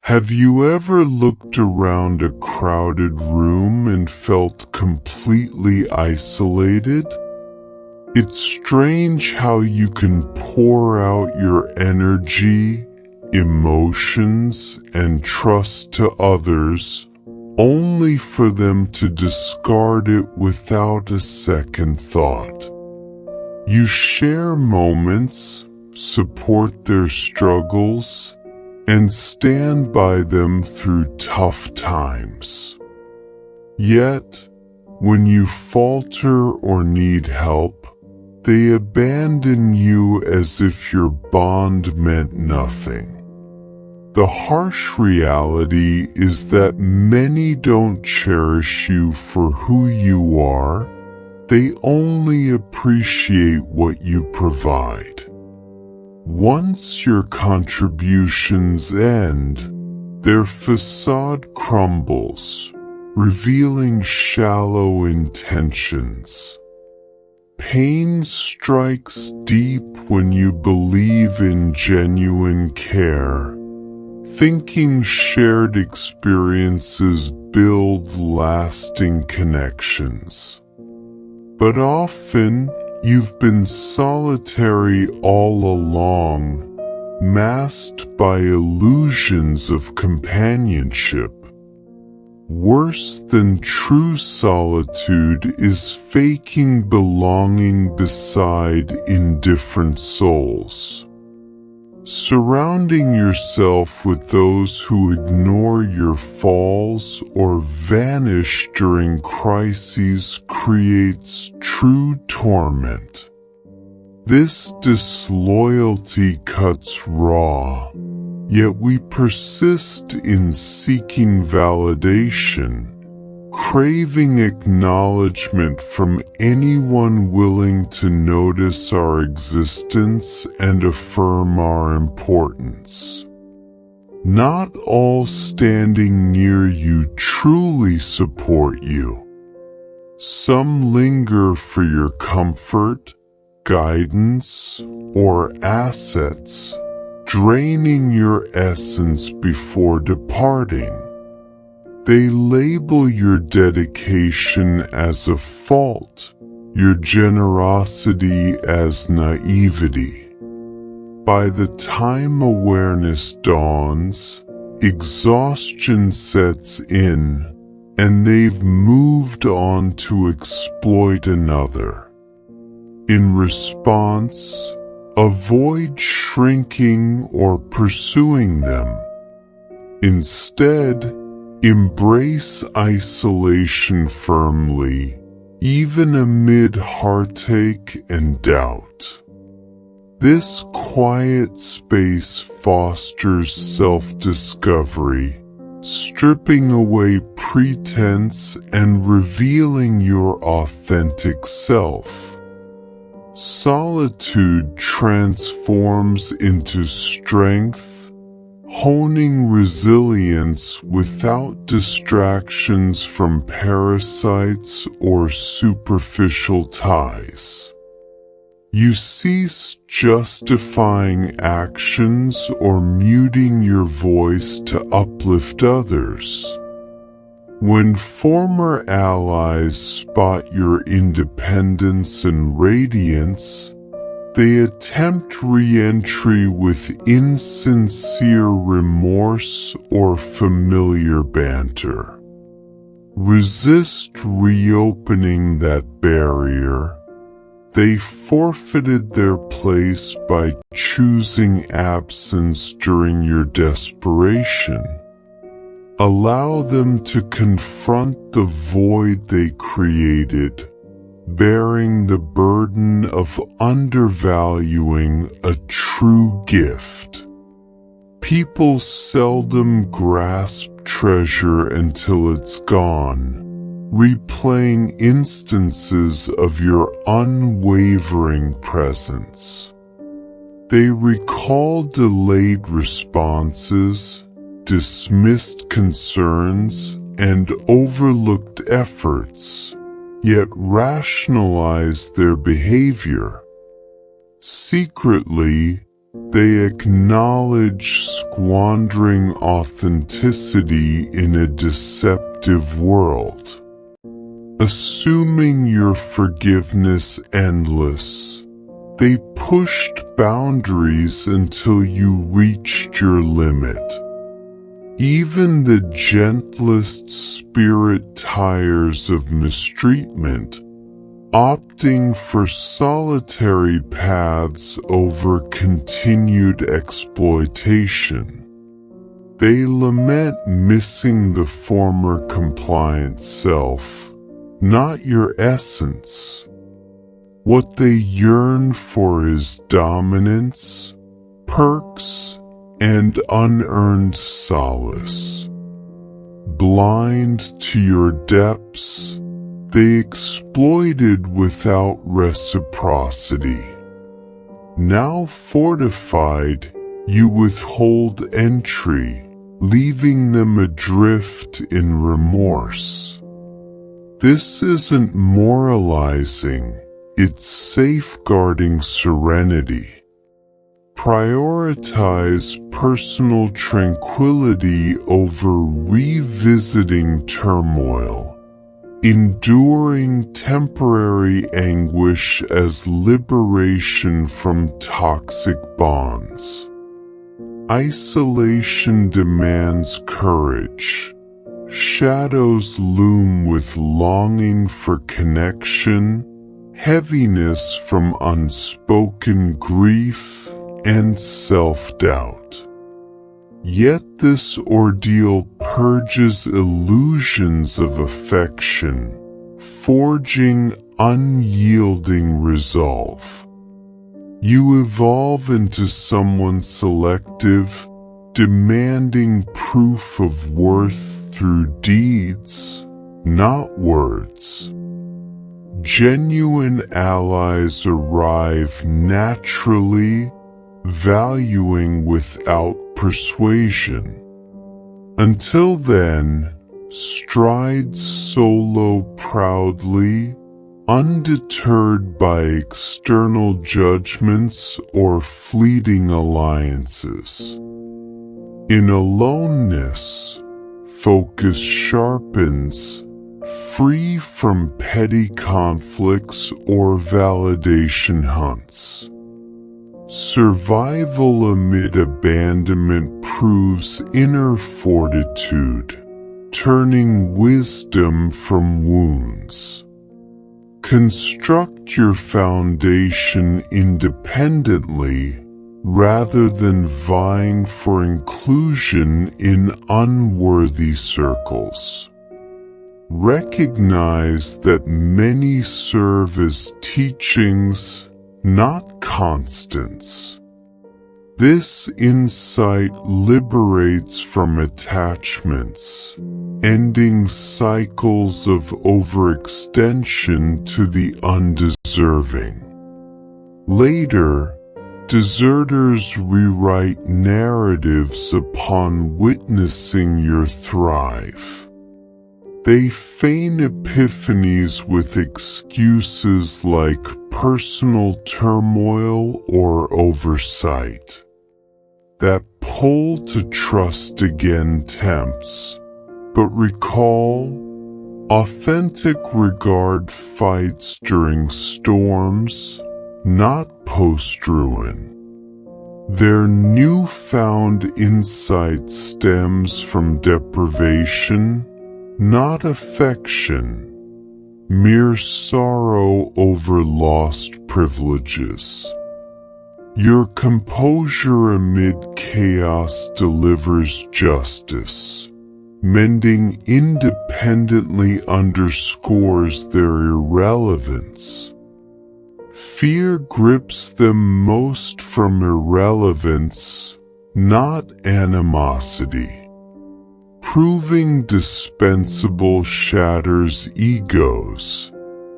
Have you ever looked around a crowded room and felt completely isolated? It's strange how you can pour out your energy, emotions, and trust to others, only for them to discard it without a second thought. You share moments, support their struggles, and stand by them through tough times. Yet, when you falter or need help, they abandon you as if your bond meant nothing. The harsh reality is that many don't cherish you for who you are, they only appreciate what you provide. Once your contributions end, their facade crumbles, revealing shallow intentions. Pain strikes deep when you believe in genuine care, thinking shared experiences build lasting connections. But often, you've been solitary all along, masked by illusions of companionship. Worse than true solitude is faking belonging beside indifferent souls. Surrounding yourself with those who ignore your falls or vanish during crises creates true torment. This disloyalty cuts raw, yet we persist in seeking validation, craving acknowledgement from anyone willing to notice our existence and affirm our importance. Not all standing near you truly support you. Some linger for your comfort, guidance, or assets, draining your essence before departing. They label your dedication as a fault, your generosity as naivety. By the time awareness dawns, exhaustion sets in, and they've moved on to exploit another. In response, avoid shrinking or pursuing them. Instead, embrace isolation firmly, even amid heartache and doubt. This quiet space fosters self-discovery, stripping away pretense and revealing your authentic self. Solitude transforms into strength, honing resilience without distractions from parasites or superficial ties. You cease justifying actions or muting your voice to uplift others. When former allies spot your independence and radiance, they attempt re-entry with insincere remorse or familiar banter. Resist reopening that barrier. They forfeited their place by choosing absence during your desperation. Allow them to confront the void they created, bearing the burden of undervaluing a true gift. People seldom grasp treasure until it's gone, replaying instances of your unwavering presence. They recall delayed responses, dismissed concerns, and overlooked efforts, yet rationalize their behavior. Secretly, They acknowledge squandering authenticity in a deceptive world. Assuming your forgiveness endless, they pushed boundaries until you reached your limit. Even the gentlest spirit tires of mistreatment, opting for solitary paths over continued exploitation. They lament missing the former compliant self, not your essence. What they yearn for is dominance, perks, and unearned solace. Blind to your depths, they exploited without reciprocity. Now fortified, you withhold entry, leaving them adrift in remorse. This isn't moralizing, it's safeguarding serenity. Prioritize personal tranquility over revisiting turmoil, enduring temporary anguish as liberation from toxic bonds. Isolation demands courage. Shadows loom with longing for connection, heaviness from unspoken grief, and self-doubt. Yet this ordeal purges illusions of affection, forging unyielding resolve. You evolve into someone selective, demanding proof of worth through deeds, not words. Genuine allies arrive naturally, valuing without persuasion. Until then, stride solo proudly, undeterred by external judgments or fleeting alliances. In aloneness, focus sharpens, free from petty conflicts or validation hunts. Survival amid abandonment proves inner fortitude, turning wisdom from wounds. Construct your foundation independently rather than vying for inclusion in unworthy circles. Recognize that many serve as teachings, not constants. This insight liberates from attachments, ending cycles of overextension to the undeserving. Later, deserters rewrite narratives upon witnessing your thrive. They feign epiphanies with excuses like personal turmoil or oversight. That pull to trust again tempts, but recall, authentic regard fights during storms, not post-ruin. Their newfound insight stems from deprivation, not affection, mere sorrow over lost privileges. Your composure amid chaos delivers justice. Mending independently underscores their irrelevance. Fear grips them most from irrelevance, not animosity. Proving dispensable shatters egos.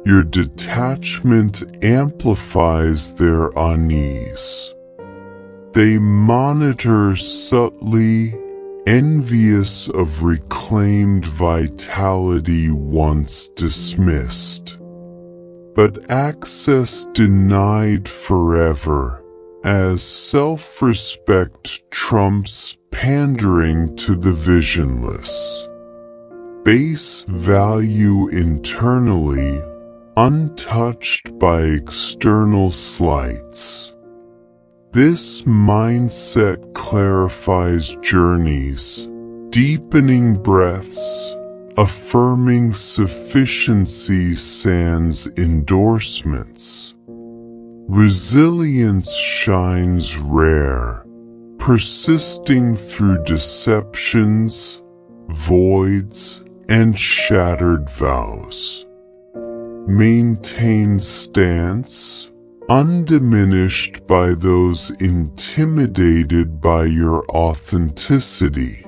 Your detachment amplifies their unease. They monitor subtly, envious of reclaimed vitality once dismissed. But access denied forever, as self-respect trumps pandering to the visionless. Base value internally, untouched by external slights. This mindset clarifies journeys, deepening breaths, affirming sufficiency sans endorsements. Resilience shines rare, persisting through deceptions, voids, and shattered vows. Maintain stance, undiminished by those intimidated by your authenticity.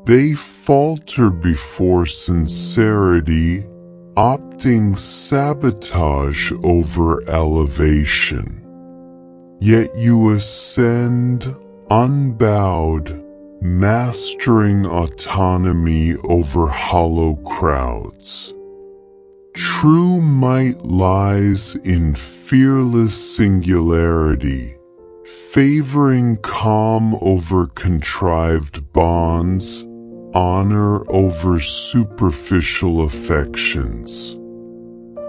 They falter before sincerity, opting sabotage over elevation. Yet you ascend unbowed, mastering autonomy over hollow crowds. True might lies in fearless singularity, favoring calm over contrived bonds, honor over superficial affections.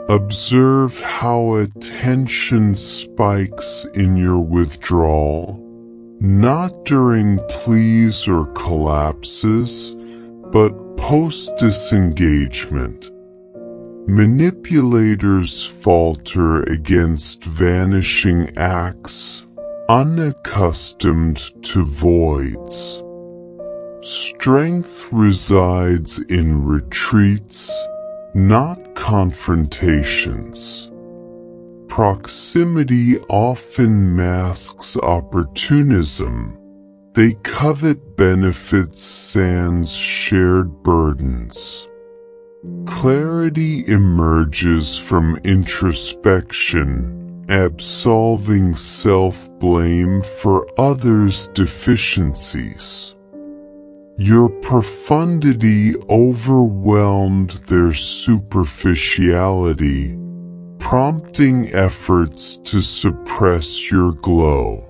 Observe how attention spikes in your withdrawal, not during pleas or collapses, but post-disengagement. Manipulators falter against vanishing acts, unaccustomed to voids. Strength resides in retreats, not confrontations. Proximity often masks opportunism. They covet benefits sans shared burdens. Clarity emerges from introspection, absolving self-blame for others' deficiencies. Your profundity overwhelmed their superficiality, prompting efforts to suppress your glow.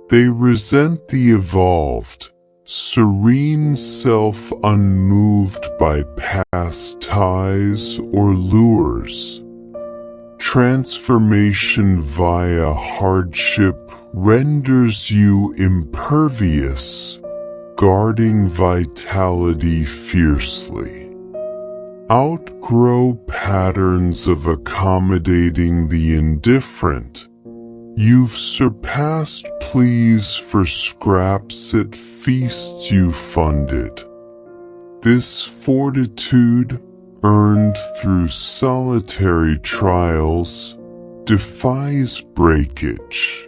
They resent the evolved, serene self unmoved by past ties or lures. Transformation via hardship renders you impervious, guarding vitality fiercely. Outgrow patterns of accommodating the indifferent. You've surpassed pleas for scraps at feasts you funded. This fortitude, earned through solitary trials, defies breakage.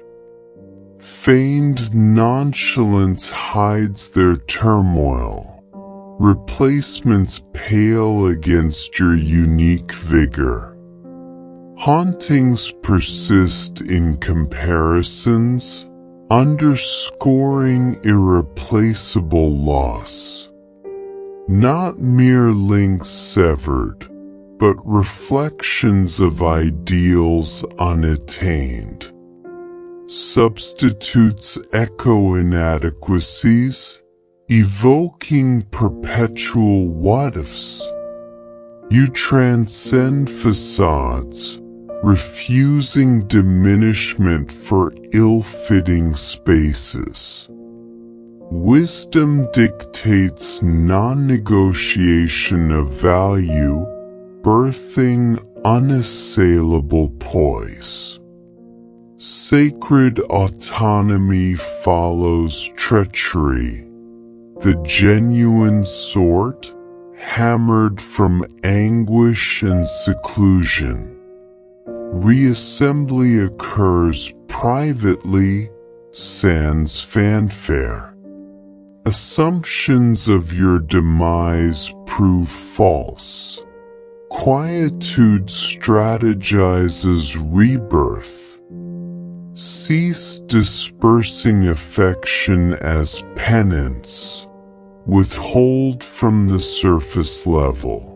Feigned nonchalance hides their turmoil. Replacements pale against your unique vigor. Hauntings persist in comparisons, underscoring irreplaceable loss. Not mere links severed, but reflections of ideals unattained. Substitutes echo inadequacies, evoking perpetual what-ifs. You transcend facades, refusing diminishment for ill-fitting spaces. Wisdom dictates non-negotiation of value, birthing unassailable poise. Sacred autonomy follows treachery, the genuine sort, hammered from anguish and seclusion. Reassembly occurs privately, sans fanfare. Assumptions of your demise prove false. Quietude strategizes rebirth. Cease dispersing affection as penance. Withhold from the surface level.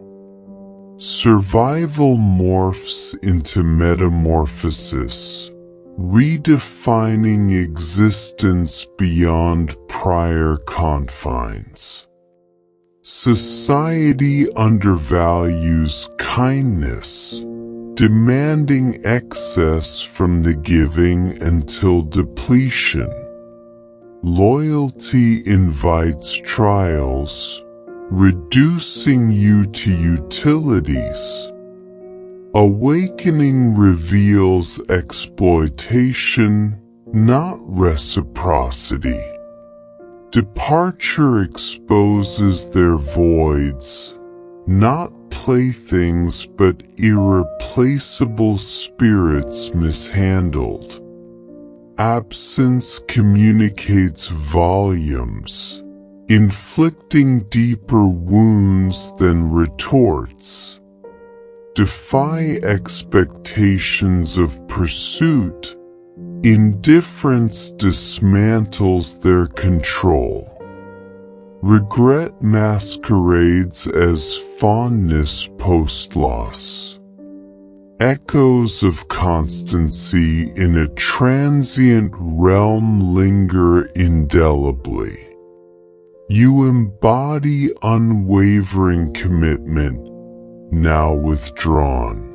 Survival morphs into metamorphosis, redefining existence beyond prior confines. Society undervalues kindness, demanding excess from the giving until depletion. Loyalty invites trials, reducing you to utilities. Awakening reveals exploitation, not reciprocity. Departure exposes their voids, not playthings but irreplaceable spirits mishandled. Absence communicates volumes, inflicting deeper wounds than retorts. Defy expectations of pursuit. Indifference dismantles their control. Regret masquerades as fondness post-loss. Echoes of constancy in a transient realm linger indelibly. You embody unwavering commitment, now withdrawn.